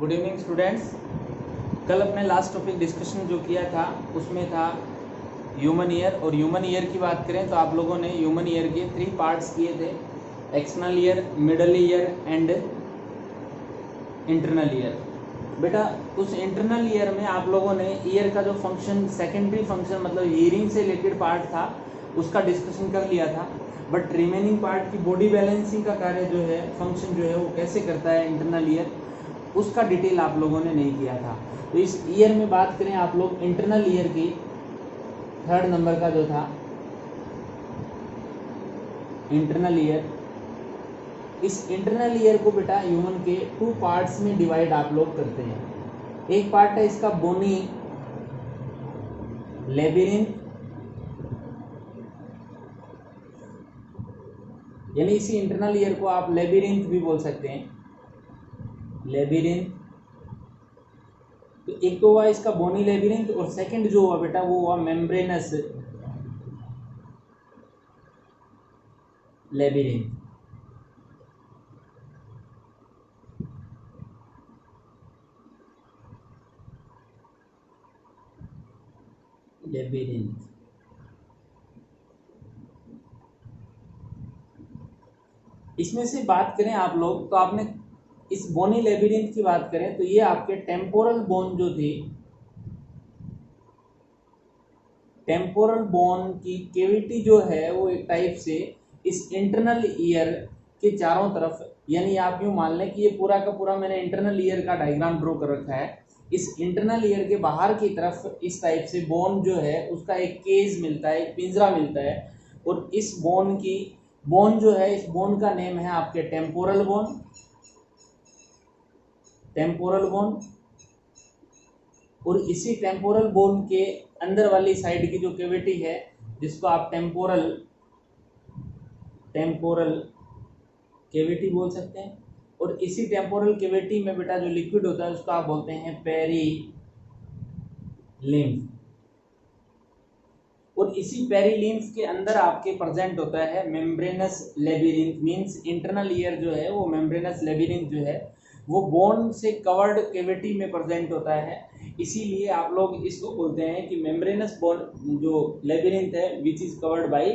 Good evening students. कल अपने last topic discussion जो किया था उसमें था ह्यूमन ईयर। और ह्यूमन ईयर की बात करें तो आप लोगों ने ह्यूमन ईयर के 3 पार्ट्स किए थे, external ear, middle ear and internal ear. बेटा उस इंटरनल ईयर में आप लोगों ने ईयर का जो फंक्शन, सेकेंडरी फंक्शन मतलब हीयरिंग से रिलेटेड पार्ट था उसका डिस्कशन कर लिया था। बट रिमेनिंग पार्ट की बॉडी बैलेंसिंग का कार्य जो है, फंक्शन जो है वो कैसे करता है इंटरनल ईयर, उसका डिटेल आप लोगों ने नहीं किया था। तो इस ईयर में बात करें आप लोग इंटरनल ईयर की, 3rd नंबर का जो था इंटरनल ईयर, इस इंटरनल ईयर को बेटा ह्यूमन के 2 पार्ट्स में डिवाइड आप लोग करते हैं। एक पार्ट है इसका बोनी लेबिरिंथ, यानी इसी इंटरनल ईयर को आप लेबिरिंथ भी बोल सकते हैं, लेबिरिंथ। तो एक तो हुआ इसका बोनी लेबिरिंथ और सेकंड जो हुआ बेटा वो हुआ मेम्ब्रेनस लेबिरिंथ। लेबिरिंथ इसमें से बात करें आप लोग तो आपने इस बोनी लेबिरिंथ की बात करें तो ये आपके टेम्पोरल बोन जो थी, टेम्पोरल बोन की केविटी जो है वो एक टाइप से इस इंटरनल ईयर के चारों तरफ, यानी आप यूँ मान लें कि ये पूरा का पूरा मैंने इंटरनल ईयर का डायग्राम ड्रॉ कर रखा है। इस इंटरनल ईयर के बाहर की तरफ इस टाइप से बोन जो है उसका एक केज मिलता है, एक पिंजरा मिलता है। और इस बोन जो है, इस बोन का नेम है आपके टेम्पोरल बोन, टेम्पोरल बोन। और इसी टेम्पोरल बोन के अंदर वाली साइड की जो कैविटी है जिसको आप टेम्पोरल कैविटी बोल सकते हैं। और इसी टेम्पोरल कैविटी में बेटा जो लिक्विड होता है उसको आप बोलते हैं पेरीलिम्फ। और इसी पेरीलिम्फ के अंदर आपके प्रेजेंट होता है membranes labyrinth. Means internal ear जो है वो मेम्ब्रेनस लेबिरिंथ जो है वो बोन से कवर्ड कैविटी में प्रेजेंट होता है। इसीलिए आप लोग इसको बोलते हैं कि मेम्ब्रेनस बोन जो लेबिरिंथ है which is covered by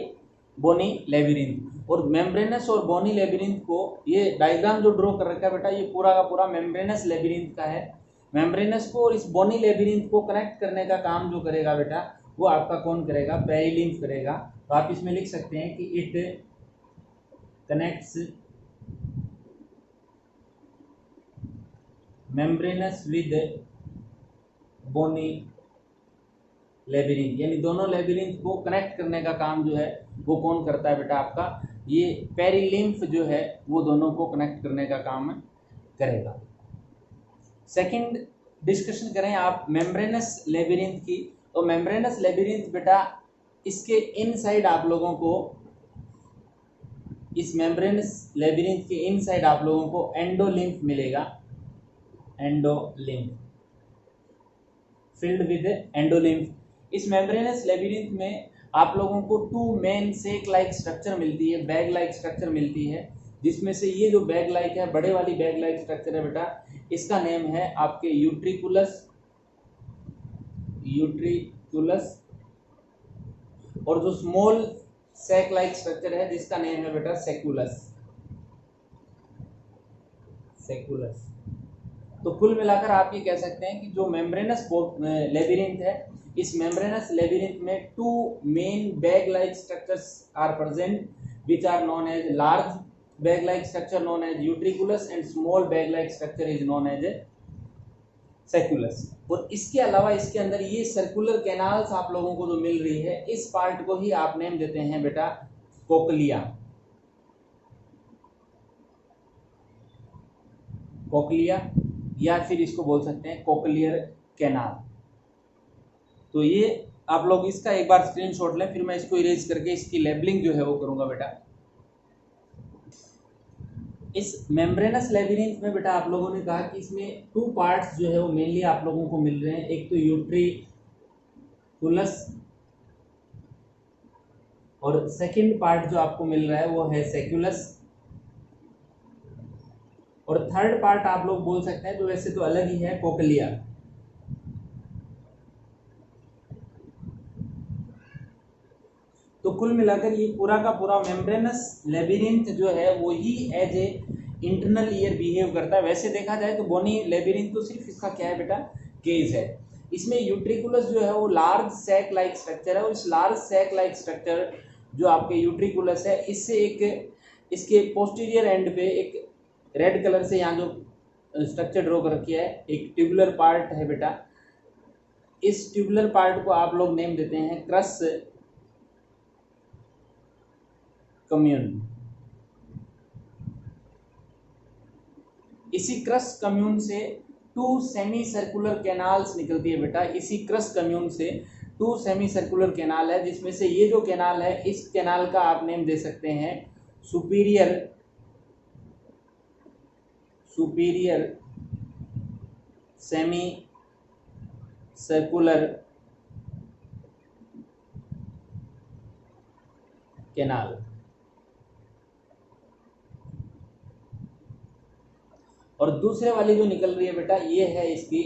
bony labyrinth. और मेम्ब्रेनस और बोनी लेबिरिंथ को, ये डायग्राम जो ड्रॉ कर रखा है बेटा ये पूरा का पूरा मेम्ब्रेनस लेबिरिंथ का है। मेम्ब्रेनस को और इस बोनी लेबिरिंथ को कनेक्ट करने का काम जो करेगा बेटा वो आपका कौन करेगा, पेरिलिम्फ करेगा। तो आप इसमें लिख सकते हैं कि it connects membranous with bony labyrinth, यानी दोनों लेबिरिंथ को कनेक्ट करने का काम जो है वो कौन करता है बेटा, आपका ये पेरिलिम्फ जो है वो दोनों को कनेक्ट करने का काम करेगा। सेकंड डिस्कशन करें आप मेम्ब्रेनस लेबिरिंथ की, तो मेम्ब्रेनस लेबिरिंथ बेटा इसके इनसाइड आप लोगों को, इस मेम्ब्रेनस लेबिरिंथ के इनसाइड आप लोगों को एंडोलिम्फ मिलेगा, एंडोलिम्फ फिल्ड विद एंडोलिम्फ। इस मेम्ब्रेनस लेबिरिंथ में आप लोगों को 2 मेन सेक लाइक स्ट्रक्चर मिलती है, बैग लाइक स्ट्रक्चर मिलती है, जिसमें से ये जो बैग लाइक है, बड़े वाली बैग लाइक स्ट्रक्चर है बेटा, इसका नेम है आपके यूट्रिकुलस, यूट्रिकुलस। और जो स्मॉल सैक लाइक स्ट्रक्चर है जिसका नेम है बेटा सेक्युलस, सेक्युलस। तो कुल मिलाकर आप ये कह सकते हैं कि जो मेम्ब्रेनस लेबिरिंथ है, इस मेम्ब्रेनस लेबिरिंथ में 2 main bag like structures are present which are known as large bag like structure known as utriculus and small bag like structure is known as सेक्युलस। और इसके अलावा इसके अंदर ये सर्कुलर कैनाल्स आप लोगों को जो मिल रही है, इस पार्ट को ही आप नेम देते हैं बेटा कोक्लिया, कोक्लिया, या फिर इसको बोल सकते हैं कोक्लियर कैनाल। तो ये आप लोग इसका एक बार स्क्रीनशॉट लें, फिर मैं इसको इरेज करके इसकी लेबलिंग जो है वो करूंगा बेटा। इस मेम्ब्रेनस लेबिरिंथ में बेटा आप लोगों ने कहा कि इसमें 2 पार्ट्स जो है वो मेनली आप लोगों को मिल रहे हैं, एक तो यूट्रिकुलस और सेकंड पार्ट जो आपको मिल रहा है वो है सेक्युलस। और थर्ड पार्ट आप लोग बोल सकते हैं, तो वैसे तो अलग ही है, कोक्लिया। तो कुल मिलाकर ये पूरा का पूरा मेम्ब्रेनस लेबिरिंथ जो है वो ही as a internal ear behave करता है। वैसे देखा जाए तो बोनी लेबिरिंथ तो सिर्फ इसका क्या है बेटा, केज है। इसमें यूट्रिकुलस जो है वो लार्ज सैक लाइक स्ट्रक्चर है, और इस लार्ज सैक लाइक स्ट्रक्चर जो आपके यूट्रिकुलस है, इससे एक इसके पोस्टीरियर एंड पे एक रेड कलर से यहाँ जो स्ट्रक्चर ड्रॉ कर रखी है, एक ट्यूबुलर पार्ट है बेटा। इस ट्यूबुलर पार्ट को आप लोग नेम देते हैं क्रस कम्यून। इसी क्रस कम्यून से 2 सेमी सर्कुलर कैनाल्स निकलती है बेटा। इसी क्रस कम्यून से 2 सेमी सर्कुलर कैनाल है, जिसमें से ये जो कैनाल है, इस कैनाल का आप नेम दे सकते हैं सुपीरियर सेमी सर्कुलर कैनाल। और दूसरे वाली जो निकल रही है बेटा, ये है इसकी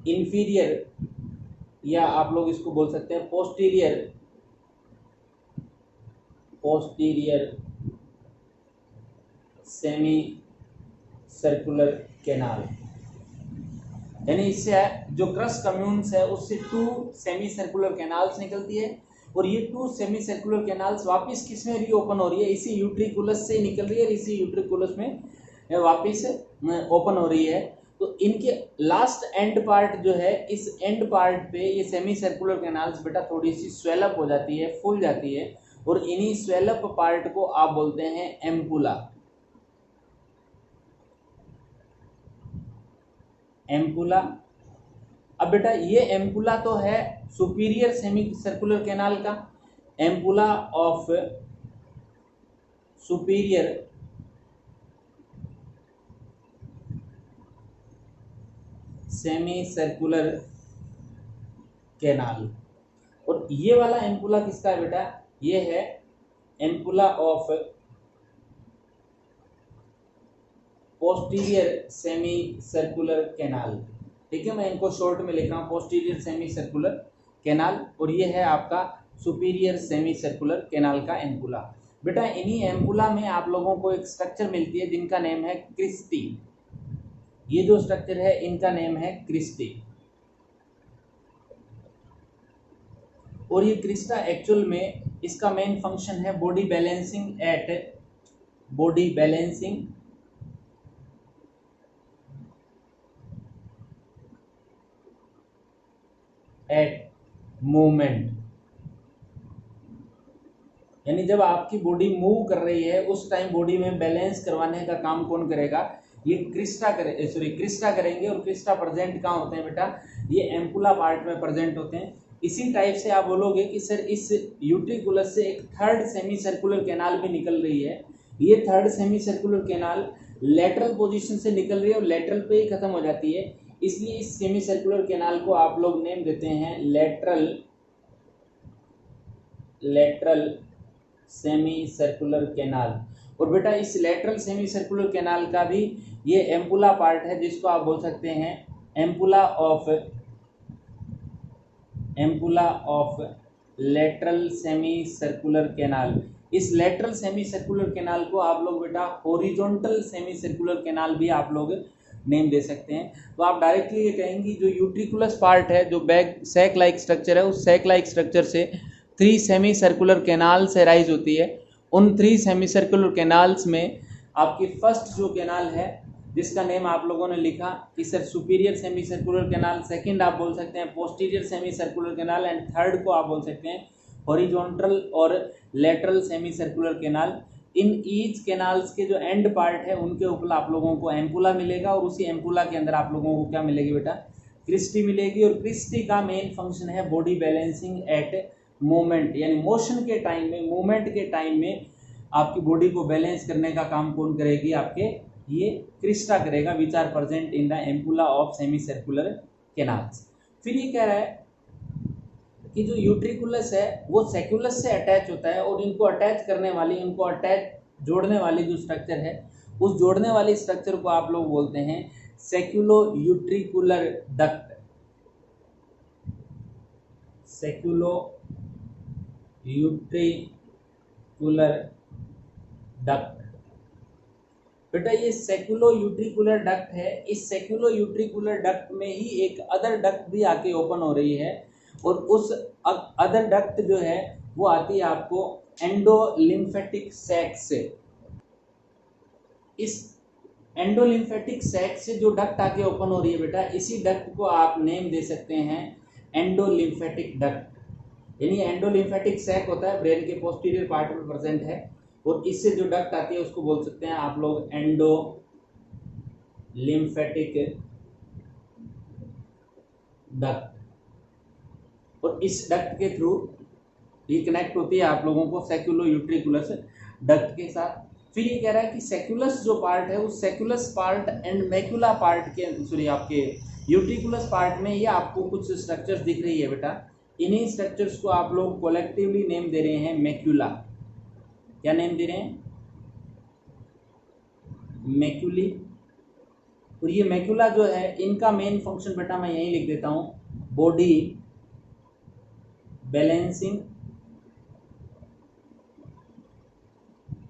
इंफीरियर, या आप लोग इसको बोल सकते हैं पोस्टीरियर सेमी सर्कुलर कैनाल। यानी इससे जो क्रस कम्यून्स है उससे 2 सेमी सर्कुलर कैनाल्स निकलती है, और ये 2 सेमी सर्कुलर कैनाल्स वापस किस में रीओपन हो रही है, इसी यूट्रिकुलस से निकल रही है, और इसी यूट्रिकुलस में वापस ओपन हो रही है। तो इनके लास्ट एंड पार्ट जो है, इस एंड पार्ट पे ये सेमी सर्कुलर कैनाल्स बेटा थोड़ी सी स्वेलअप हो जाती है, फूल जाती है, और इन्हीं स्वेलअप पार्ट को आप बोलते हैं एम्पुला। अब बेटा ये एम्पुला तो है सुपीरियर सेमी सर्कुलर कैनाल का, ampulla of superior semi circular canal. और ये वाला एम्पुला किसका है बेटा, ये है ampulla of posterior semi circular canal. ठीक है, मैं इनको शॉर्ट में लिख रहा हूँ, पोस्टीरियर सेमी सर्कुलर कैनाल, और ये है आपका सुपीरियर सेमी सर्कुलर कैनाल का एम्पुला। बेटा इन्हीं एम्पुला में आप लोगों को एक स्ट्रक्चर मिलती है जिनका नेम है क्रिस्टी। ये जो स्ट्रक्चर है इनका नेम है क्रिस्टी, और ये क्रिस्टा एक्चुअल में इसका मेन फंक्शन है बॉडी बैलेंसिंग एट मूवमेंट। यानी जब आपकी बॉडी मूव कर रही है उस टाइम बॉडी में बैलेंस करवाने का काम कौन करेगा, ये क्रिस्टा करेंगे। और क्रिस्टा प्रेजेंट कहाँ होते हैं बेटा, ये एम्पुला पार्ट में प्रेजेंट होते हैं। इसी टाइप से आप बोलोगे कि सर इस यूट्रिकुलस से एक थर्ड सेमी सर्कुलर कैनाल भी निकल रही है, ये third semi circular canal lateral position से निकल रही है और लेटरल पे ही खत्म हो जाती है, इसलिए इस सेमी सर्कुलर कैनाल को आप लोग नेम देते हैं लेटरल सेमी सर्कुलर कैनाल। और बेटा इस लेटरल सेमी सर्कुलर कैनाल का भी ये एम्पुला पार्ट है, जिसको आप बोल सकते हैं ampulla of lateral semi circular canal. इस लेटरल सेमी सर्कुलर कैनाल को आप लोग बेटा हॉरिजॉन्टल सेमी सर्कुलर कैनाल भी आप लोग नेम दे सकते हैं। तो आप डायरेक्टली ये कहेंगे जो यूट्रिकुलस पार्ट है, जो बैग सैक लाइक स्ट्रक्चर है, उस सैक लाइक स्ट्रक्चर से 3 सेमी सर्कुलर कैनाल से राइज होती है। उन 3 सेमी सर्कुलर कैनाल्स में आपकी फर्स्ट जो कैनाल है जिसका नेम आप लोगों ने लिखा कि sir superior semi circular canal, second आप बोल सकते हैं posterior semi circular canal, and third को आप बोल सकते हैं हॉरिजॉन्टल और lateral semi circular canal. In each canals के जो एंड पार्ट है उनके ऊपर आप लोगों को एम्पुला मिलेगा, और उसी एम्पुला के अंदर आप लोगों को क्या मिलेगी बेटा, क्रिस्टी मिलेगी। और क्रिस्टी का मेन फंक्शन है बॉडी बैलेंसिंग एट मूवमेंट, यानी मोशन के टाइम में, मूवमेंट के टाइम में आपकी बॉडी को बैलेंस करने का काम कौन करेगी, आपके ये क्रिस्टा करेगा, which are present in the ampulla of semi circular canals. फिर ये कह रहा है कि जो यूट्रिकुलस है वो सेक्युलस से अटैच होता है, और इनको अटैच करने वाली, इनको अटैच जोड़ने वाली जो स्ट्रक्चर है उस जोड़ने वाली स्ट्रक्चर को आप लोग बोलते हैं सेक्युलो-यूट्रिकुलर डक्ट। सेक्युलो-यूट्रिकुलर डक्ट। बेटा ये सेक्युलो-यूट्रिकुलर डक्ट है, इस सेक्युलो-यूट्रिकुलर डक्ट में ही एक अदर डक्ट भी आके ओपन हो रही है, और उस अदर डक्ट जो है वो आती है आपको एंडोलिम्फेटिक सैक से। इस एंडोलिम्फेटिक सैक से जो डक्ट आके ओपन हो रही है बेटा, इसी डक्ट को आप नेम दे सकते हैं एंडोलिम्फेटिक डक्ट। यानी एंडोलिम्फेटिक सैक होता है ब्रेन के पोस्टीरियर पार्ट में प्रेजेंट है, और इससे जो डक्ट आती है उसको बोल सकते हैं आप लोग एंडोलिम्फेटिक डक्ट। और इस डक्ट के थ्रू ये कनेक्ट होती है आप लोगों को सेक्युलो-यूट्रिकुलस डक्ट के साथ। फिर ये कह रहा है कि सेक्युलस जो पार्ट है उस सेक्युलस पार्ट एंड मैक्युला पार्ट के सॉरी आपके यूट्रिकुलस पार्ट में ये आपको कुछ स्ट्रक्चर्स दिख रही है बेटा। इन्हीं स्ट्रक्चर्स को आप लोग कोलेक्टिवली नेम दे रहे हैं मैक्युला। क्या नेम दे रहे हैं? मैक्युली। और ये मैक्युला जो है इनका मेन फंक्शन बेटा मैं यही लिख देता हूँ, body balancing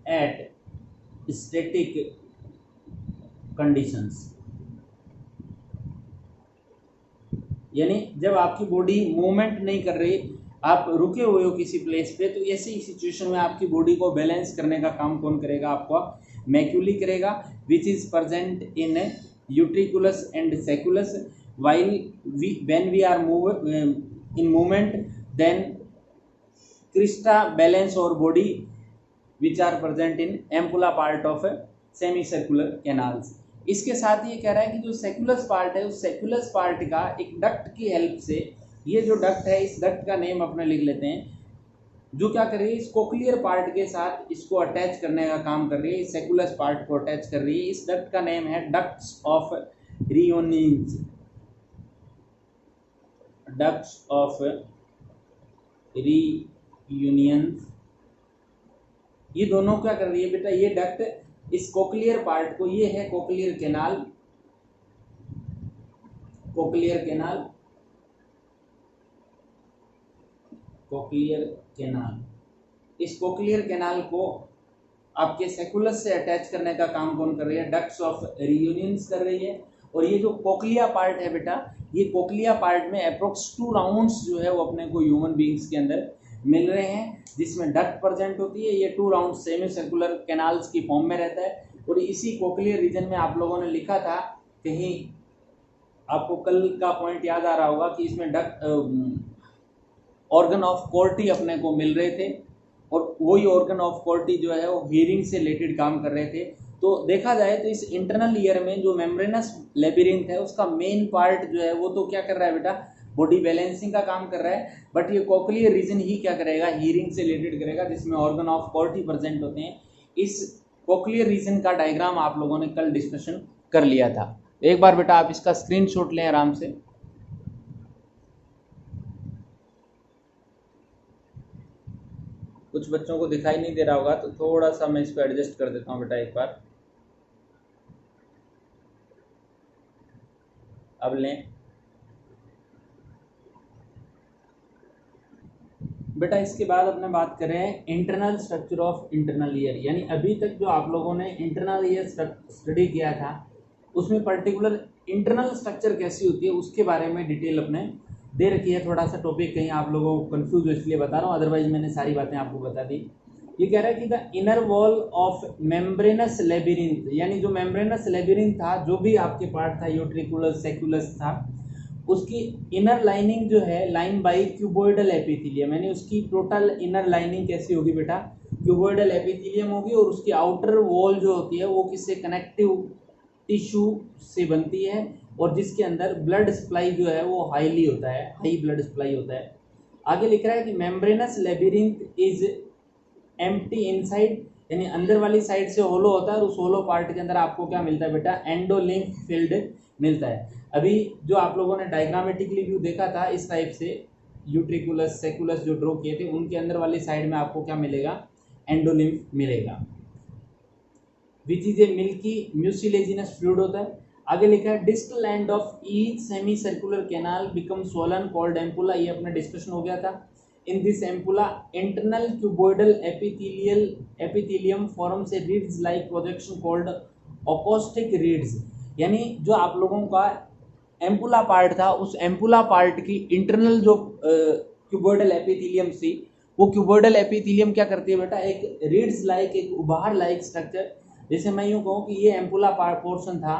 at static conditions. यानी जब आपकी बॉडी मूवमेंट नहीं कर रही, आप रुके हुए हो किसी प्लेस पे, तो ऐसी सिचुएशन में आपकी बॉडी को बैलेंस करने का काम कौन करेगा? आपको मैक्यूली करेगा, which is present in utriculus and sacculus. While when we are in movement then crista balance और body which are present in ampulla part of semi circular canals. इसके साथ ये कह रहा है कि जो सेक्युलस पार्ट है उस सेक्युलस पार्ट का एक डक्ट की हेल्प से, ये जो डक्ट है इस डक्ट का नेम अपने लिख लेते हैं, जो क्या कर रही है इस कोक्लियर पार्ट के साथ इसको अटैच करने का काम कर रही है, इस सेक्युलस पार्ट को अटैच कर रही है। इस डक्ट का नेम है ducts of reunions. Ducts of reunions. ये दोनों क्या कर रही है बेटा? ये डक्ट इस कोक्लियर पार्ट को, ये है cochlear canal, cochlear canal, cochlear canal. इस कोक्लियर कैनाल को आपके सेक्युलस से अटैच करने का काम कौन कर रही है? डक्ट्स ऑफ रियूनियंस कर रही है। और ये जो कोक्लिया पार्ट है बेटा, ये कोक्लिया पार्ट में अप्रोक्स 2 राउंड्स जो है वो अपने को ह्यूमन बींग्स के अंदर मिल रहे हैं, जिसमें डक्ट प्रेजेंट होती है। ये 2 राउंड सेमी सर्कुलर कैनाल्स की फॉर्म में रहता है। और इसी कोक्लियर रीजन में आप लोगों ने लिखा था कहीं, आपको कल का पॉइंट याद आ रहा होगा कि इसमें डक्ट ऑर्गन ऑफ कोर्टी अपने को मिल रहे थे, और वही ऑर्गन ऑफ कोर्टी जो है वो हियरिंग से रिलेटेड काम कर रहे थे। तो देखा जाए तो इस इंटरनल ईयर में जो मेम्ब्रेनस लेबिरिंथ है उसका मेन पार्ट जो है वो तो क्या कर रहा है बेटा? बॉडी बैलेंसिंग का काम कर रहा है। बट ये कोक्लियर रीजन ही क्या करेगा? हियरिंग से रिलेटेड करेगा, जिसमें ऑर्गन ऑफ कोर्टी प्रेजेंट होते हैं। इस कोक्लियर रीजन का डायग्राम आप लोगों ने कल डिस्कशन कर लिया था। एक बार बेटा आप इसका स्क्रीनशॉट लें आराम से। कुछ बच्चों को दिखाई नहीं दे रहा होगा तो थोड़ा सा मैं इसको एडजस्ट कर देता हूँ बेटा एक बार। अब लें बेटा। इसके बाद अपने बात करें internal structure of internal ear. यानी अभी तक जो आप लोगों ने इंटरनल ईयर स्टडी किया था उसमें पर्टिकुलर इंटरनल स्ट्रक्चर कैसी होती है उसके बारे में डिटेल अपने दे रखी है। थोड़ा सा टॉपिक कहीं आप लोगों को कंफ्यूज हो इसलिए बता रहा हूँ, अदरवाइज मैंने सारी बातें आपको बता दी। ये कह रहा है कि the inner wall of membranes labyrinth, यानी जो मेम्ब्रेनस लेबिरिंथ था, जो भी आपके पार्ट था यूट्रिकुलस सेक्युलस था, उसकी इनर लाइनिंग जो है लाइन बाई क्यूबोइडल एपिथेलियम। यानी उसकी टोटल इनर लाइनिंग कैसी होगी बेटा? क्यूबोइडल एपिथेलियम होगी। और उसकी आउटर वॉल जो होती है वो किससे? कनेक्टिव टिश्यू से बनती है, और जिसके अंदर ब्लड सप्लाई जो है वो हाईली होता है, हाई ब्लड सप्लाई होता है। आगे लिख रहा है कि membranes labyrinth is empty inside, यानी अंदर वाली साइड से होलो होता है, और उस होलो पार्ट के अंदर आपको क्या मिलता है बेटा? एंडोलिम्फ फील्ड मिलता है। अभी जो आप लोगों ने डायग्रामेटिकली व्यू देखा था इस टाइप से, यूट्रिकुलस सेक्युलस जो ड्रॉ किए थे, उनके अंदर वाली साइड में आपको क्या मिलेगा? एंडोलिम्फ मिलेगा। Which is a milky mucilaginous fluid होता है। आगे लिखा है distal end of each semicircular canal become swollen called ampulla, ये अपना डिस्कशन हो गया था। In this ampulla internal cuboidal epithelium forms a ridges like projection called acoustic ridges, यानी जो आप लोगों का एम्पुला पार्ट था उस एम्पुला पार्ट की इंटरनल जो क्यूबोइडल एपिथेलियम थी, वो क्यूबोइडल एपिथेलियम क्या करती है बेटा, एक रिड्स लाइक, एक उभार लाइक स्ट्रक्चर, जैसे मैं यूं कहूँ कि ये एम्पुला पोर्शन था,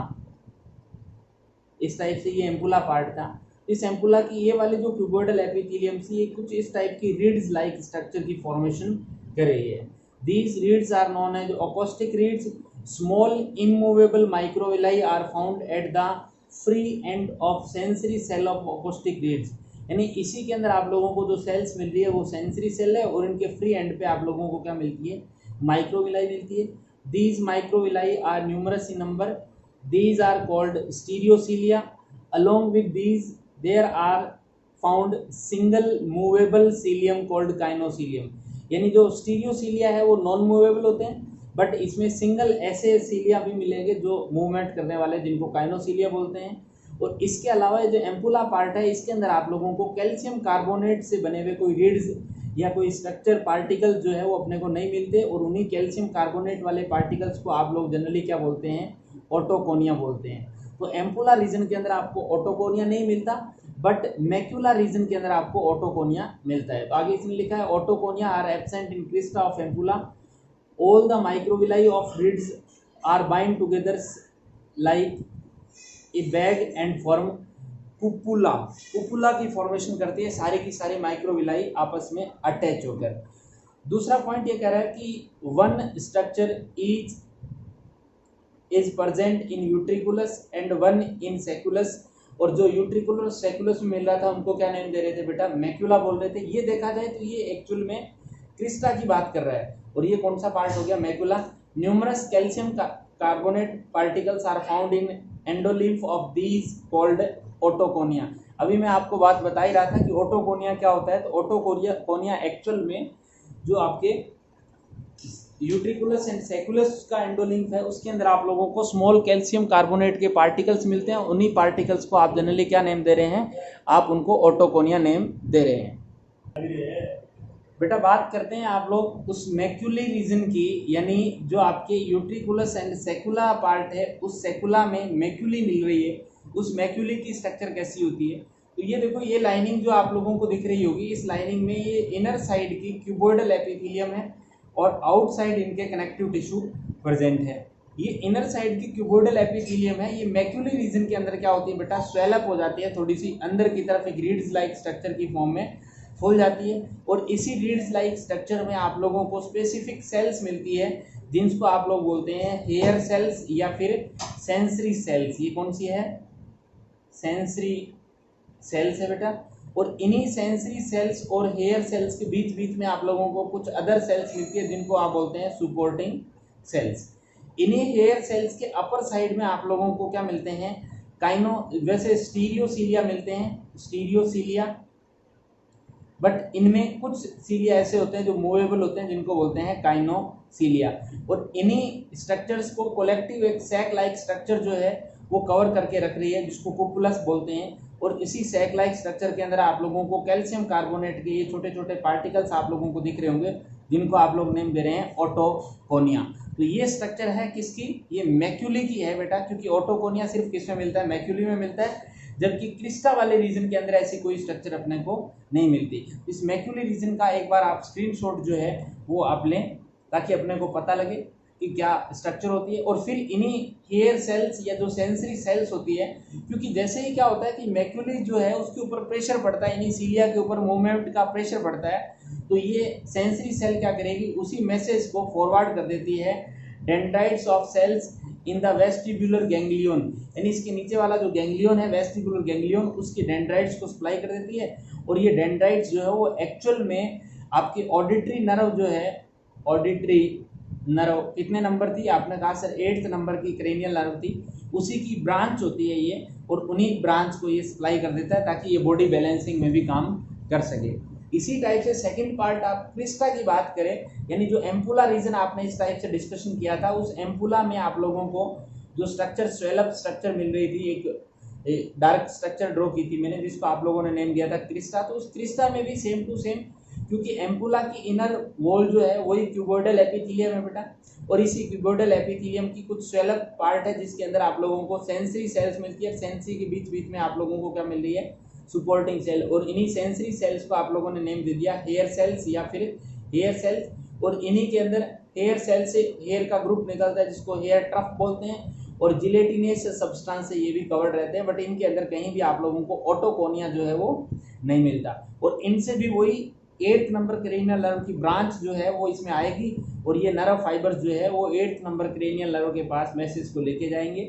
इस टाइप से ये एम्पुला पार्ट था। इस एम्पुला की ये वाली जो क्यूबोइडल एपिथेलियम थी ये कुछ इस टाइप की रिड्स लाइक स्ट्रक्चर की फॉर्मेशन कर रही है। These ridges are known as acoustic ridges. Small immovable microvilli are found at the free end of sensory cell of acoustic ridges, यानी इसी के अंदर आप लोगों को जो सेल्स मिल रही है वो सेंसरी सेल है, और इनके फ्री एंड पे आप लोगों को क्या मिलती है, माइक्रोविलाई मिलती है। These microvilli are numerous in number. These are called stereocilia. Along with these, there are found single movable cilium called kinocilium. यानी जो स्टीरियोसीलिया है वो नॉन मूवेबल होते हैं, बट इसमें सिंगल ऐसे सीलिया भी मिलेंगे जो मूवमेंट करने वाले, जिनको काइनोसीलिया बोलते हैं। और इसके अलावा जो एम्पुला पार्ट है इसके अंदर आप लोगों को कैल्शियम कार्बोनेट से बने हुए कोई रिड्स या कोई स्ट्रक्चर पार्टिकल जो है वो अपने को नहीं मिलते, और उन्हीं कैल्शियम कार्बोनेट वाले पार्टिकल्स को आप लोग जनरली क्या बोलते हैं, ओटोकोनिया बोलते हैं। तो एम्पुला रीजन के अंदर आपको ओटोकोनिया नहीं मिलता, बट मैक्यूला रीजन के अंदर आपको ओटोकोनिया मिलता है। तो आगे इसने लिखा है otoconia are absent in crista of ampulla. All the microvilli of ridges are bind together like a bag and form cupula. Cupula की फॉर्मेशन करती है सारी की सारी माइक्रोविलाई आपस में अटैच होकर। दूसरा पॉइंट ये कह रहा है कि one structure each is present in utriculus and one in sacculus, और जो यूट्रिकुलस सेकुलस में मिल रहा था उनको क्या नेम दे रहे थे बेटा, मैक्यूला बोल रहे थे। ये देखा जाए तो ये एक्चुअल में क्रिस्टा की बात कर रहा है, और ये कौन सा पार्ट हो गया, macula. Numerous calcium carbonate particles are found in endolymph of these called otoconia. अभी मैं आपको बात बता ही रहा था कि ओटोकोनिया क्या होता है। तो ओटोकोनिया एक्चुअल में जो आपके यूट्रिकुलस एंड सेकुलस का एंडोलिम्फ है उसके अंदर आप लोगों को स्मॉल कैल्शियम कार्बोनेट के पार्टिकल्स मिलते हैं। उन्हीं पार्टिकल्स को आप जनरली क्या नेम दे रहे हैं, आप उनको ओटोकोनिया नेम दे रहे हैं। बेटा बात करते हैं आप लोग उस मैक्यूली रीजन की, यानी जो आपके यूट्रिकुलस एंड सेकुला पार्ट है उस सेकुला में मैक्यूली मिल रही है, उस मैक्यूली की स्ट्रक्चर कैसी होती है। तो ये देखो, ये लाइनिंग जो आप लोगों को दिख रही होगी, इस लाइनिंग में ये इनर साइड की क्यूबोइडल एपिथेलियम है और आउटसाइड इनके कनेक्टिव टिश्यू प्रेजेंट है। ये इनर साइड की क्यूबोइडल एपिथेलियम है, ये मैक्यूली रीजन के अंदर क्या होती है बेटा, स्वेल अप हो जाती है, थोड़ी सी अंदर की तरफ एक रीड्स लाइक स्ट्रक्चर की फॉर्म में फूल जाती है। और इसी रीड्स लाइक स्ट्रक्चर में आप लोगों को स्पेसिफिक सेल्स मिलती है जिनको आप लोग बोलते हैं हेयर सेल्स या फिर सेंसरी सेल्स। ये कौन सी है, सेंसरी सेल्स है बेटा। और इन्हीं सेंसरी सेल्स और हेयर सेल्स के बीच बीच में आप लोगों को कुछ अदर सेल्स मिलती है जिनको आप बोलते हैं सपोर्टिंग सेल्स। इन्हीं हेयर सेल्स के अपर साइड में आप लोगों को क्या मिलते हैं, वैसे स्टीरियोसीलिया मिलते हैं, स्टीरियोसीलिया, बट इनमें कुछ सीलिया ऐसे होते हैं जो मूवेबल होते हैं जिनको बोलते हैं काइनोसीलिया। और इन्हीं स्ट्रक्चर्स को कलेक्टिव एक सैक लाइक स्ट्रक्चर जो है वो कवर करके रख रही है जिसको कुपुलस बोलते हैं। और इसी सैक लाइक स्ट्रक्चर के अंदर आप लोगों को कैल्शियम कार्बोनेट के ये छोटे छोटे पार्टिकल्स आप लोगों को दिख रहे होंगे जिनको आप लोग नेम दे रहे हैं ओटोकोनिया। तो ये स्ट्रक्चर है किसकी, ये मैक्यूली की है बेटा, क्योंकि ओटोकोनिया सिर्फ किस में मिलता है, मैक्यूली में मिलता है, जबकि क्रिस्टा वाले रीजन के अंदर ऐसी कोई स्ट्रक्चर अपने को नहीं मिलती। इस मैक्यूली रीजन का एक बार आप स्क्रीनशॉट जो है वो आप लें ताकि अपने को पता लगे कि क्या स्ट्रक्चर होती है। और फिर इन्हीं हेयर सेल्स या जो सेंसरी सेल्स होती है, क्योंकि जैसे ही क्या होता है कि मैक्यूली जो है उसके ऊपर प्रेशर पड़ता है, इन्हीं सीलिया के ऊपर मूवमेंट का प्रेशर पड़ता है, तो ये सेंसरी सेल क्या करेगी, उसी मैसेज को फॉरवर्ड कर देती है dendrites of cells in the vestibular ganglion, यानी इसके नीचे वाला जो गैंग्लियन है वेस्टिबुलर गैंग्लियन, उसकी डेंड्राइट्स को सप्लाई कर देती है। और ये डेंड्राइट्स जो है वो एक्चुअल में आपकी ऑडिटरी नर्व जो है, ऑडिटरी नर्व कितने नंबर थी, आपने कहा सर 8th नंबर की क्रेनियल नर्व थी, उसी की ब्रांच होती है ये, और उन्हीं ब्रांच को ये सप्लाई कर देता है ताकि ये बॉडी बैलेंसिंग में भी काम कर सके। इसी टाइप से सेकंड पार्ट आप क्रिस्टा की बात करें, यानी जो एम्पुला रीजन आपने इस टाइप से डिस्कशन किया था, उस एम्पुला में आप लोगों को जो स्ट्रक्चर स्वेलअप स्ट्रक्चर मिल रही थी, एक डार्क स्ट्रक्चर ड्रॉ की थी मैंने, जिसको आप लोगों ने नेम दिया था क्रिस्टा। तो उस क्रिस्टा में भी सेम टू सेम, क्योंकि एम्पुला की इनर वॉल जो है वही क्यूबोइडल एपिथेलियम है बेटा, और इसी क्यूबोइडल एपिथेलियम की कुछ स्वेलअप पार्ट है जिसके अंदर आप लोगों को सेंसरी सेल्स मिलती है। सेंसरी के बीच बीच में आप लोगों को क्या मिल रही है, सपोर्टिंग सेल, और इन्हीं सेंसरी सेल्स को आप लोगों ने नेम दे दिया हेयर सेल्स या फिर हेयर सेल्स। और इन्हीं के अंदर हेयर सेल से हेयर का ग्रुप निकलता है जिसको हेयर ट्रफ बोलते हैं, और जिलेटिनेस सब्सटेंस से ये भी कवर्ड रहते हैं, बट इनके अंदर कहीं भी आप लोगों को ऑटोकोनिया जो है वो नहीं मिलता। और इनसे भी वही 8th नंबर क्रेनियल नर्व की ब्रांच जो है वो इसमें आएगी, और ये नर्व फाइबर्स जो है वो 8th नंबर क्रेनियल नर्व के पास मैसेज को लेके जाएंगे।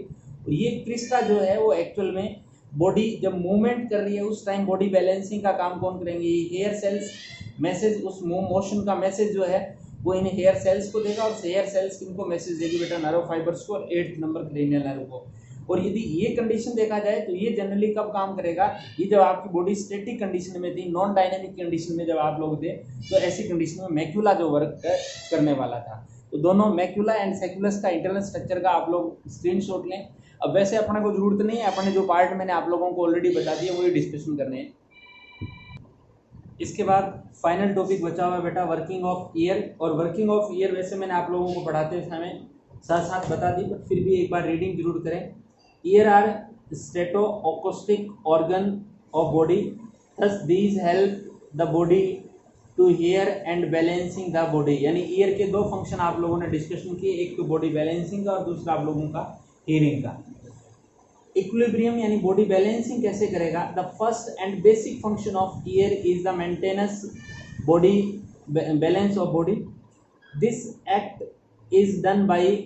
और ये क्रिस्टा जो है वो एक्चुअल में बॉडी जब मूवमेंट कर रही है उस टाइम बॉडी बैलेंसिंग का काम कौन करेंगे, हेयर सेल्स मैसेज, उस मोशन का मैसेज जो है वो इन हेयर सेल्स को देगा, और हेयर सेल्स इनको मैसेज देगी बेटा नर्व फाइबर्स को और 8th नंबर क्रेनियल नर्व को। और यदि ये कंडीशन देखा जाए तो ये जनरली कब काम करेगा, ये जब आपकी बॉडी स्टैटिक कंडीशन में थी, नॉन डायनेमिक कंडीशन में जब आप लोग थे, तो ऐसी कंडीशन में मैक्यूला जो वर्क करने वाला था। तो दोनों मैक्यूला एंड सेक्युलस का इंटरनल स्ट्रक्चर का आप लोग स्क्रीनशॉट लें। अब वैसे अपने को जरूरत नहीं है, अपने जो पार्ट मैंने आप लोगों को ऑलरेडी बता दिया वही डिस्कशन करने हैं। इसके बाद फाइनल टॉपिक बचा हुआ है बेटा वर्किंग ऑफ ईयर। और वर्किंग ऑफ ईयर वैसे मैंने आप लोगों को पढ़ाते समय साथ साथ बता दी, बट फिर भी एक बार रीडिंग जरूर करें। Ear are statoacoustic organ of body, thus these help the body to hear and balancing the body. यानी ईयर के दो फंक्शन आप लोगों ने डिस्कशन किए, एक तो बॉडी बैलेंसिंग का और दूसरा आप लोगों का हियरिंग का। इक्विलिब्रियम यानी बॉडी बैलेंसिंग कैसे करेगा, the first and basic function of ear is the maintenance body balance of body. This act is done by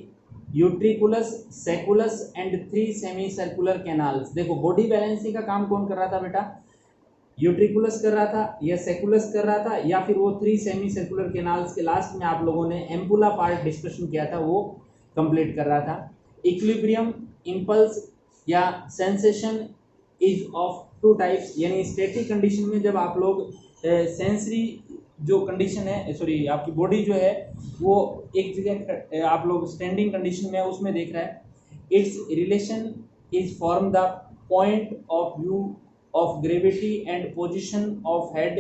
utriculus, sacculus and 3 semi circular canals. देखो बॉडी बैलेंसिंग का काम कौन कर रहा था बेटा, यूट्रिकुलस कर रहा था या सेकुलस कर रहा था, या फिर वो 3 सेमी सर्कुलर कैनाल्स के लास्ट में आप लोगों ने एम्पुला पार्ट डिस्कशन किया था वो कंप्लीट कर रहा था। इक्विलिब्रियम इम्पल्स या सेंसेशन इज ऑफ 2 टाइप्स, यानी स्टैटिक कंडीशन में जब आप लोग सेंसरी जो कंडीशन है, सॉरी आपकी बॉडी जो है वो एक जगह आप लोग स्टैंडिंग कंडीशन में उसमें देख रहा है, it's relation is form the point of view of gravity and position of head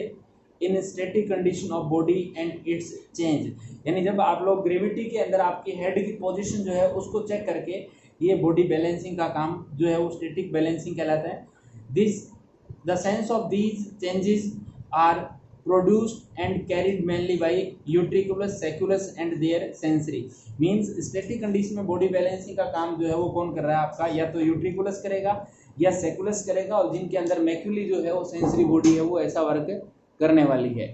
in static condition of body and it's change. यानी जब आप लोग ग्रेविटी के अंदर आपकी हेड की पोजीशन जो है उसको चेक करके ये बॉडी बैलेंसिंग का काम जो है वो स्टैटिक बैलेंसिंग कहलाता है। This the sense of these changes are produced and carried mainly by utriculus, sacculus and their sensory. Means static condition में बॉडी बैलेंसिंग का काम जो है वो कौन कर रहा है आपका, या तो यूट्रिकुलस करेगा या सेकुलस करेगा, और जिनके अंदर मैक्यूली जो है वो सेंसरी बॉडी है वो ऐसा वर्क करने वाली है।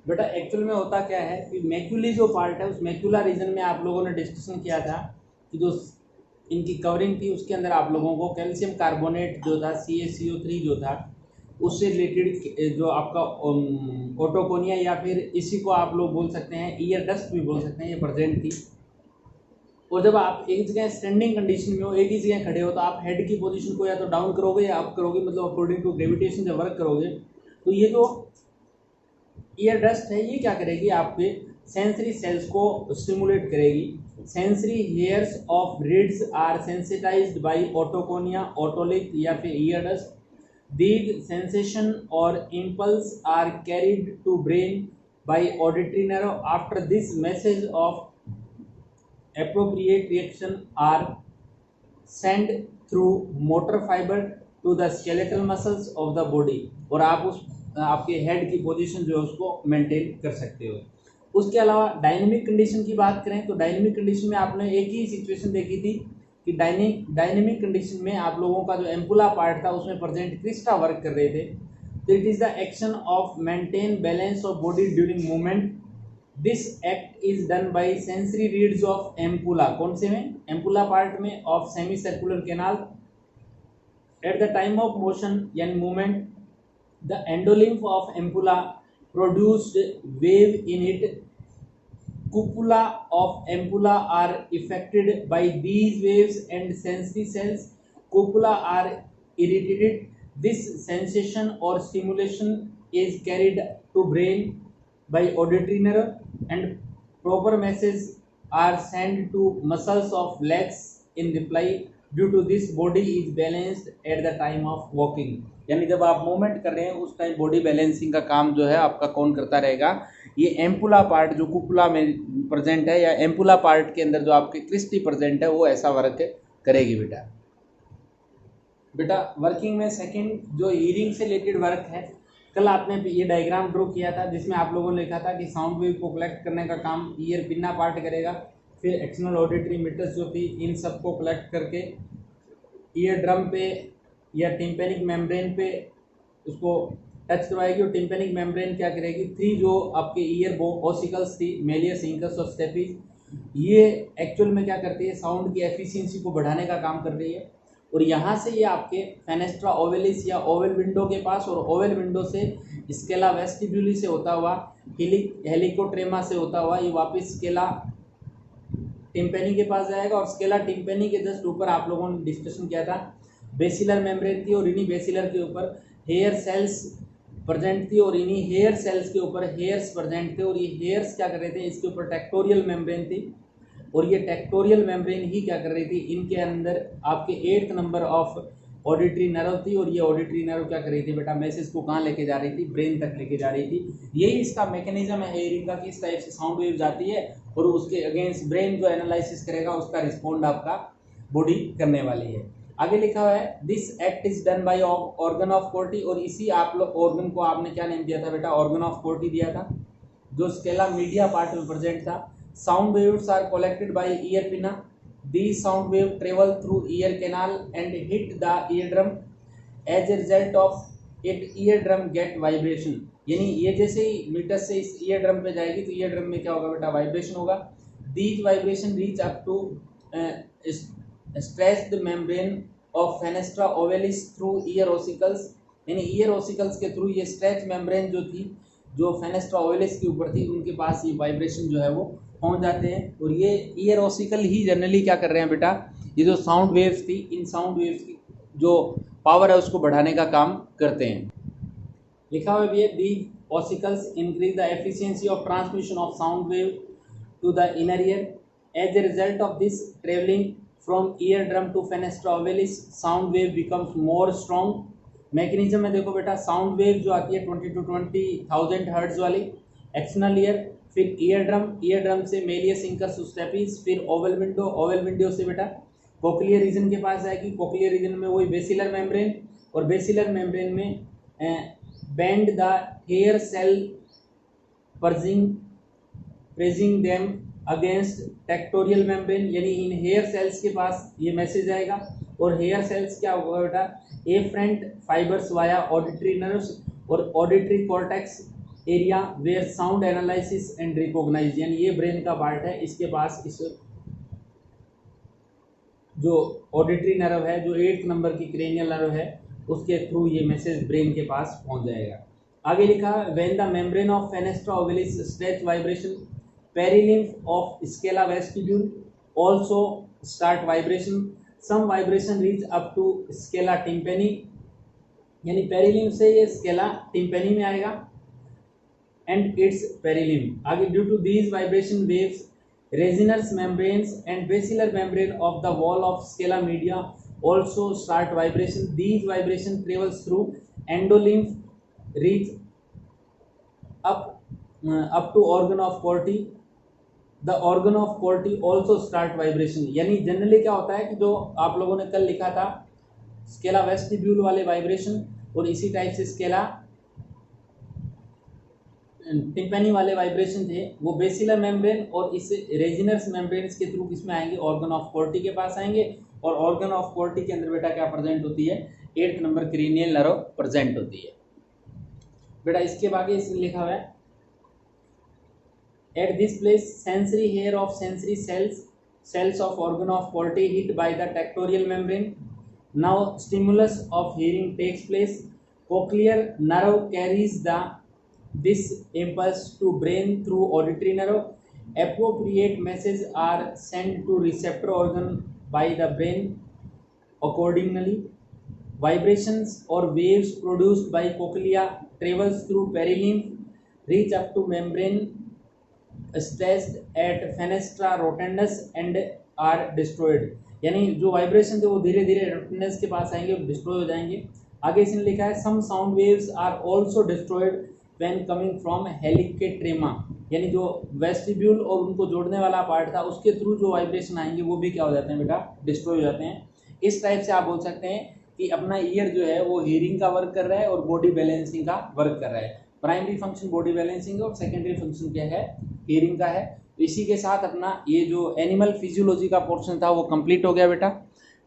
बेटा एक्चुअल में होता क्या है कि मैक्यूली जो पार्ट है उस मैक्यूला रीजन में आप लोगों ने डिस्कशन किया था कि जो इनकी कवरिंग थी उसके अंदर आप लोगों को कैल्शियम कार्बोनेट जो था CaCO3 जो था उससे रिलेटेड जो आपका ऑटोकोनिया या फिर इसी को आप लोग बोल सकते हैं ईयर डस्ट भी बोल सकते हैं, ये प्रेजेंट थी। और जब आप एक जगह स्टैंडिंग कंडीशन में हो, एक ही जगह खड़े हो, तो आप हेड की पोजीशन को या तो डाउन करोगे या अप करोगे, मतलब अकॉर्डिंग टू ग्रेविटेशन जब वर्क करोगे। तो ये जो ईयर डस्ट है ये क्या करेगी, आपके सेंसरी सेल्स को स्टिमुलेट करेगी। Sensory hairs of ridges are sensitized by otoconia, otolith या फिर ear dust. These sensation or impulse are carried to brain by auditory nerve. After this, message of appropriate reaction are sent through motor fiber to the skeletal muscles of the body, और आप उस आपके head की position जो है उसको maintain कर सकते हो। उसके अलावा डायनेमिक कंडीशन की बात करें तो डायनेमिक कंडीशन में आपने एक ही सिचुएशन देखी थी कि डायनेमिक कंडीशन में आप लोगों का जो एम्पुला पार्ट था उसमें प्रेजेंट क्रिस्टा वर्क कर रहे थे। तो it is the action of maintain balance of body during movement. This act is done by sensory ridges of ampulla, कौन से में, एम्पुला पार्ट में of semi circular canal. At the time of motion यानी movement the endolymph of ampulla produced wave in it, cupula of ampulla are affected by these waves and sensory cells. Cupula are irritated. This sensation or stimulation is carried to brain by auditory nerve and proper messages are sent to muscles of legs in reply. Due to this body is balanced at the time of walking, यानी जब आप movement कर रहे हैं उस time body balancing का काम जो है आपका कौन करता रहेगा, ये एम्पुला पार्ट जो कुपुला में प्रेजेंट है या एम्पुला पार्ट के अंदर जो आपके क्रिस्टी प्रेजेंट है वो ऐसा वर्क करेगी बेटा वर्किंग में सेकंड जो हीयरिंग से रिलेटेड वर्क है, कल आपने ये डायग्राम ड्रॉ किया था जिसमें आप लोगों ने लिखा था कि साउंड वेव को कलेक्ट करने का काम ईयर पिन्ना पार्ट करेगा, फिर एक्सटर्नल ऑडिटरी मीटर्स जो थी इन सबको कलेक्ट करके ईयर ड्रम पे या टिम्पेनिक मेम्ब्रेन पे उसको टच करवाएगी और टिम्पेनिक मेम्ब्रेन क्या करेगी, थ्री जो आपके ईयर ओसिकल्स थी मेलियस, इंकस और स्टेपिस, ये एक्चुअल में क्या करती है, साउंड की एफिशिएंसी को बढ़ाने का काम कर रही है। और यहाँ से ये आपके फेनेस्ट्रा ओवेलिस या ओवल विंडो के पास और ओवल विंडो से स्केला वेस्टिब्यूली से होता हुआ हेलिकोट्रेमा से होता हुआ ये वापस स्केला टिम्पेनी के पास जाएगा और स्केला टिम्पेनी के जस्ट ऊपर आप लोगों ने डिस्कशन किया था बेसिलर मेम्ब्रेन थी और इन्हीं बेसिलर के ऊपर हेयर सेल्स प्रेजेंट थी और इन्हीं हेयर सेल्स के ऊपर हेयर्स प्रेजेंट थे और ये हेयर्स क्या कर रहे थे, इसके ऊपर टेक्टोरियल मेम्ब्रेन थी और ये टेक्टोरियल मेम्ब्रेन ही क्या कर रही थी, इनके अंदर आपके 8th number of auditory nerve थी और ये ऑडिटरी नर्व क्या कर रही थी बेटा, मैसेज को कहाँ लेके जा रही थी, ब्रेन तक लेके जा रही थी। यही इसका मैकेनिज्म है हेयरिंग का कि इस टाइप से साउंड वेव जाती है और उसके अगेंस्ट ब्रेन जो एनालिसिस करेगा उसका रिस्पॉन्ड आपका बॉडी करने वाली है। आगे लिखा हुआ है this act is done by organ of Corti और इसी आप लोग ऑर्गन को आपने क्या नेम दिया था बेटा, ऑर्गन ऑफ कोर्टी दिया था जो स्केला मीडिया पार्ट में प्रेजेंट था। Sound waves are collected by ear pinna, these sound wave travel through ear canal and hit the eardrum, as a result of it eardrum get vibration, यानी ये जैसे ही metre से इस ear drum पे जाएगी तो ईयर ड्रम में क्या होगा बेटा, वाइब्रेशन होगा। these vibration reach up to stretch the membrane of fenestra ovalis through ear ossicles, यानी ईयर ओसिकल्स के थ्रू ये स्ट्रेच मेम्ब्रेन जो थी जो फेनेस्ट्रा ओवेलिस के ऊपर थी उनके पास ये वाइब्रेशन जो है वो पहुंच जाते हैं और ये ईयर ओसिकल ही जनरली क्या कर रहे हैं बेटा, ये जो साउंड वेव्स थी इन साउंड वेव्स की जो पावर है उसको बढ़ाने का काम करते हैं। लिखा हुआ भी है the ossicles increase the efficiency of transmission of sound wave to the inner ear, as a result of this travelling from eardrum to fenestra ovalis sound wave becomes more strong. Mechanism में देखो बेटा, sound wave जो आती है 20 to 20,000 hertz वाली external ear, फिर ear drum से Méliès, incus, stapes, फिर ओवल विंडो से बेटा कोक्लियर रीजन के पास जाएगी। कोक्लियर रीजन में वही बेसिलर मेम्ब्रेन और बेसिलर मेम्ब्रेन में bend the hair cell pressing them against tectorial membrane, यानी इन हेयर सेल्स के पास ये मैसेज आएगा और हेयर सेल्स क्या होगा बेटा, afferent fibres via auditory nerves और auditory cortex area where sound analysis and recognize, यानी ये ब्रेन का पार्ट है, इसके पास इस जो ऑडिटरी नर्व है जो 8th नंबर की क्रेनियल नर्व है उसके थ्रू ये मैसेज ब्रेन के पास पहुंच जाएगा। आगे लिखा when the membrane of fenestra ovalis stretch vibration perilymph of scala vestibule also start vibration, some vibration reach up to scala tympani, यानी पेरिलिम्फ से ये स्केला टिम्पेनी में आएगा and its perilimb। आगे due to these vibration waves resinous membranes and basilar membrane of the wall of scala media also start vibration, these vibration travels through endolymph, reach up to organ of Corti, the organ of Corti also start vibration, यानी generally क्या होता है कि जो आप लोगों ने कल लिखा था स्केला वेस्टिब्यूल वाले वाइब्रेशन और इसी टाइप से स्केला टिम्पेनी वाले वाइब्रेशन थे वो बेसिलर मेम्ब्रेन और इस रेजिनस मेम्ब्रेन के थ्रू किसमें आएंगे, ऑर्गन ऑफ कोर्टी के पास आएंगे और ऑर्गन ऑफ कोर्टी के अंदर बेटा क्या प्रेजेंट होती है, 8th number cranial nerve present होती है बेटा। इसके आगे इसमें लिखा हुआ है at this place sensory hair of sensory cells of organ of Corti hit by the tectorial membrane, now stimulus of hearing takes place, cochlear nerve carries the this impulse to brain through auditory nerve, appropriate messages are sent to receptor organ by the brain accordingly, vibrations or waves produced by cochlea travels through perilymph, reach up to membrane stretched at fenestra rotundus and are destroyed। यानी जो vibration थे वो धीरे धीरे rotundus के पास आएंगे, destroy हो जाएंगे। आगे इसने लिखा है some sound waves are also destroyed when coming from helicotrema, यानी जो वेस्टिब्यूल और उनको जोड़ने वाला पार्ट था उसके थ्रू जो वाइब्रेशन आएंगे वो भी क्या हो जाते हैं बेटा, डिस्ट्रॉय हो जाते हैं। इस टाइप से आप बोल सकते हैं कि अपना ईयर जो है वो हियरिंग का वर्क कर रहा है और बॉडी बैलेंसिंग का वर्क कर रहा है। प्राइमरी फंक्शन बॉडी बैलेंसिंग और सेकेंडरी फंक्शन क्या है, हियरिंग का है। तो इसी के साथ अपना ये जो एनिमल फिजियोलॉजी का पोर्शन था वो कंप्लीट हो गया बेटा।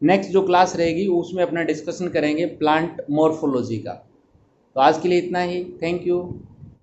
नेक्स्ट जो क्लास रहेगी उसमें अपना डिस्कशन करेंगे प्लांट मॉर्फोलॉजी का। तो आज के लिए इतना ही, थैंक यू।